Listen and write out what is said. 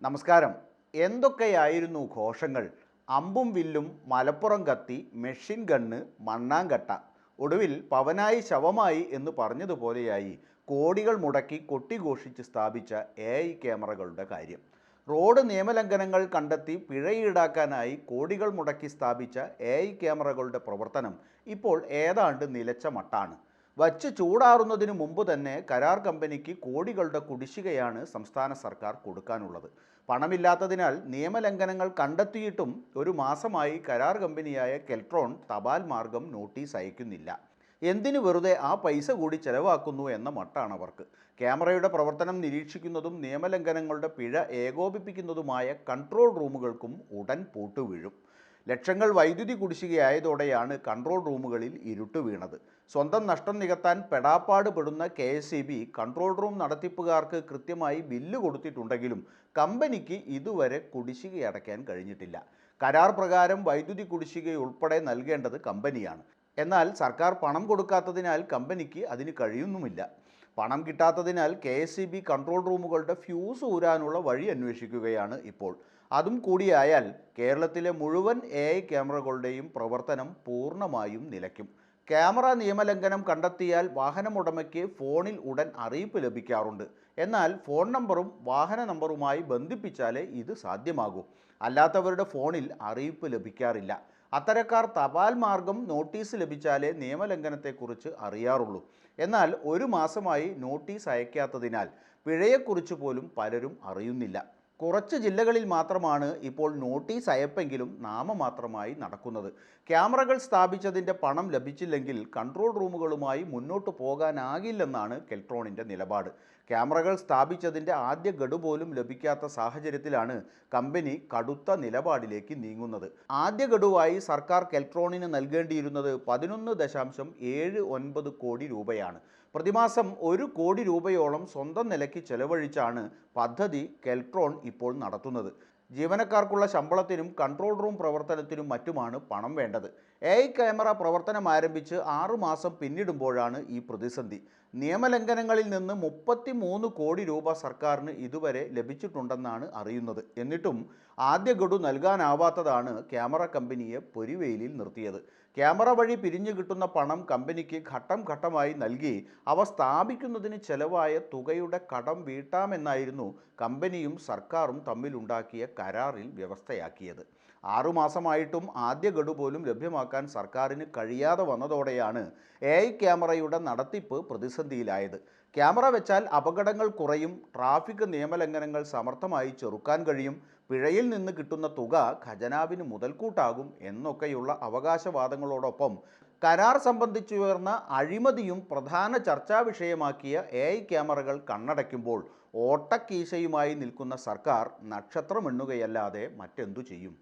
നമസ്കാരം. എന്തൊക്കെയായിരുന്നു ഘോഷങ്ങൾ? അമ്പും വില്ലും, മലപ്പുറം കത്തി, മെഷീൻ ഗണ്ണ്, മണ്ണാങ്കട്ട. ഒടുവിൽ പവനായി ശവമായി എന്ന് പറഞ്ഞതുപോലെയായി കോടികൾ മുടക്കി കൊട്ടിഘോഷിച്ച് സ്ഥാപിച്ച AI ക്യാമറകളുടെ കാര്യം. റോഡ് നിയമലംഘനങ്ങൾ കണ്ടെത്തി പിഴ ഈടാക്കാനായി കോടികൾ മുടക്കി സ്ഥാപിച്ച AI ക്യാമറകളുടെ പ്രവർത്തനം ഇപ്പോൾ ഏതാണ്ട് നിലച്ച മട്ടാണ്. വച്ച് ചൂടാറുന്നതിന് മുമ്പ് തന്നെ കരാർ കമ്പനിക്ക് കോടികളുടെ കുടിശ്ശികയാണ് സംസ്ഥാന സർക്കാർ കൊടുക്കാനുള്ളത്. പണമില്ലാത്തതിനാൽ നിയമലംഘനങ്ങൾ കണ്ടെത്തിയിട്ടും ഒരു മാസമായി കരാർ കമ്പനിയായ കെൽട്രോൺ തപാൽ മാർഗം നോട്ടീസ് അയക്കുന്നില്ല. എന്തിനു വെറുതെ ആ പൈസ കൂടി ചെലവാക്കുന്നു എന്ന മട്ടാണ് അവർക്ക്. ക്യാമറയുടെ പ്രവർത്തനം നിരീക്ഷിക്കുന്നതും നിയമലംഘനങ്ങളുടെ പിഴ ഏകോപിപ്പിക്കുന്നതുമായ കൺട്രോൾ റൂമുകൾക്കും ഉടൻ പൂട്ട് വീഴും. ലക്ഷങ്ങൾ വൈദ്യുതി കുടിശ്ശികയായതോടെയാണ് കൺട്രോൾ റൂമുകളിൽ ഇരുട്ട് വീണത്. സ്വന്തം നഷ്ടം നികത്താൻ പെടാപ്പാട് പെടുന്ന KSEB കൺട്രോൾ റൂം നടത്തിപ്പുകാർക്ക് കൃത്യമായി ബില്ല് കൊടുത്തിട്ടുണ്ടെങ്കിലും കമ്പനിക്ക് ഇതുവരെ കുടിശ്ശിക അടയ്ക്കാൻ കഴിഞ്ഞിട്ടില്ല. കരാർ പ്രകാരം വൈദ്യുതി കുടിശ്ശികയുൾപ്പെടെ നൽകേണ്ടത് കമ്പനിയാണ്. എന്നാൽ സർക്കാർ പണം കൊടുക്കാത്തതിനാൽ കമ്പനിക്ക് അതിന് കഴിയുന്നുമില്ല. പണം കിട്ടാത്തതിനാൽ KSEB കൺട്രോൾ റൂമുകളുടെ ഫ്യൂസ് ഊരാനുള്ള വഴി അന്വേഷിക്കുകയാണ് ഇപ്പോൾ. അതും കൂടിയായാൽ കേരളത്തിലെ മുഴുവൻ AI ക്യാമറകളുടെയും പ്രവർത്തനം പൂർണ്ണമായും നിലയ്ക്കും. ക്യാമറ നിയമലംഘനം കണ്ടെത്തിയാൽ വാഹനമുടമയ്ക്ക് ഫോണിൽ ഉടൻ അറിയിപ്പ് ലഭിക്കാറുണ്ട്. എന്നാൽ ഫോൺ നമ്പറും വാഹന നമ്പറുമായി ബന്ധിപ്പിച്ചാലേ ഇത് സാധ്യമാകൂ. അല്ലാത്തവരുടെ ഫോണിൽ അറിയിപ്പ് ലഭിക്കാറില്ല. അത്തരക്കാർ തപാൽ മാർഗം നോട്ടീസ് ലഭിച്ചാലേ നിയമലംഘനത്തെക്കുറിച്ച് അറിയാറുള്ളൂ. എന്നാൽ ഒരു മാസമായി നോട്ടീസ് അയക്കാത്തതിനാൽ പിഴയെക്കുറിച്ച് പോലും പലരും അറിയുന്നില്ല. കുറച്ച് ജില്ലകളിൽ മാത്രമാണ് ഇപ്പോൾ നോട്ടീസ് അയപ്പെങ്കിലും നാമമാത്രമായി നടക്കുന്നത്. ക്യാമറകൾ സ്ഥാപിച്ചതിൻ്റെ പണം ലഭിച്ചില്ലെങ്കിൽ കൺട്രോൾ റൂമുകളുമായി മുന്നോട്ട് പോകാനാകില്ലെന്നാണ് കെൽട്രോണിൻ്റെ നിലപാട്. ക്യാമറകൾ സ്ഥാപിച്ചതിൻ്റെ ആദ്യ ഗഡു പോലും ലഭിക്കാത്ത സാഹചര്യത്തിലാണ് കമ്പനി കടുത്ത നിലപാടിലേക്ക് നീങ്ങുന്നത്. ആദ്യ ഗഡുവായി സർക്കാർ കെൽട്രോണിന് നൽകേണ്ടിയിരുന്നത് 11.79 കോടി രൂപയാണ്. പ്രതിമാസം 1 കോടി രൂപയോളം സ്വന്തം നിലയ്ക്ക് ചെലവഴിച്ചാണ് പദ്ധതി കെൽട്രോൺ ഇപ്പോൾ നടത്തുന്നത്. ജീവനക്കാർക്കുള്ള ശമ്പളത്തിനും കൺട്രോൾ റൂം പ്രവർത്തനത്തിനും മറ്റുമാണ് പണം വേണ്ടത്. AI ക്യാമറ പ്രവർത്തനം ആരംഭിച്ച് 6 മാസം പിന്നിടുമ്പോഴാണ് ഈ പ്രതിസന്ധി. നിയമലംഘനങ്ങളിൽ നിന്ന് 33 കോടി രൂപ സർക്കാരിന് ഇതുവരെ ലഭിച്ചിട്ടുണ്ടെന്നാണ് അറിയുന്നത്. എന്നിട്ടും ആദ്യ ഗഡു നൽകാനാവാത്തതാണ് ക്യാമറ കമ്പനിയെ പൊരിവെയിലിൽ നിർത്തിയത്. ക്യാമറ വഴി പിരിഞ്ഞു കിട്ടുന്ന പണം കമ്പനിക്ക് ഘട്ടം ഘട്ടമായി നൽകി അവ സ്ഥാപിക്കുന്നതിന് ചെലവായ തുകയുടെ കടം വീട്ടാമെന്നായിരുന്നു കമ്പനിയും സർക്കാരും തമ്മിലുണ്ടാക്കിയ കരാറിൽ വ്യവസ്ഥയാക്കിയത്. 6 മാസമായിട്ടും ആദ്യ ഗഡു പോലും ലഭ്യമാക്കാൻ സർക്കാരിന് കഴിയാതെ വന്നതോടെയാണ് AI ക്യാമറയുടെ നടത്തിപ്പ് പ്രതിസന്ധിയിലായത്. ക്യാമറ വെച്ചാൽ അപകടങ്ങൾ കുറയും, ട്രാഫിക് നിയമലംഘനങ്ങൾ സമർത്ഥമായി ചെറുക്കാൻ കഴിയും, പിഴയിൽ നിന്ന് കിട്ടുന്ന തുക ഖജനാവിന് മുതൽക്കൂട്ടാകും എന്നൊക്കെയുള്ള അവകാശവാദങ്ങളോടൊപ്പം കരാർ സംബന്ധിച്ചുയർന്ന അഴിമതിയും പ്രധാന ചർച്ചാ വിഷയമാക്കിയ AI ക്യാമറകൾ കണ്ണടയ്ക്കുമ്പോൾ ഓട്ടക്കീശയുമായി നിൽക്കുന്ന സർക്കാർ നക്ഷത്രമെണ്ണുകയല്ലാതെ മറ്റെന്തു ചെയ്യും?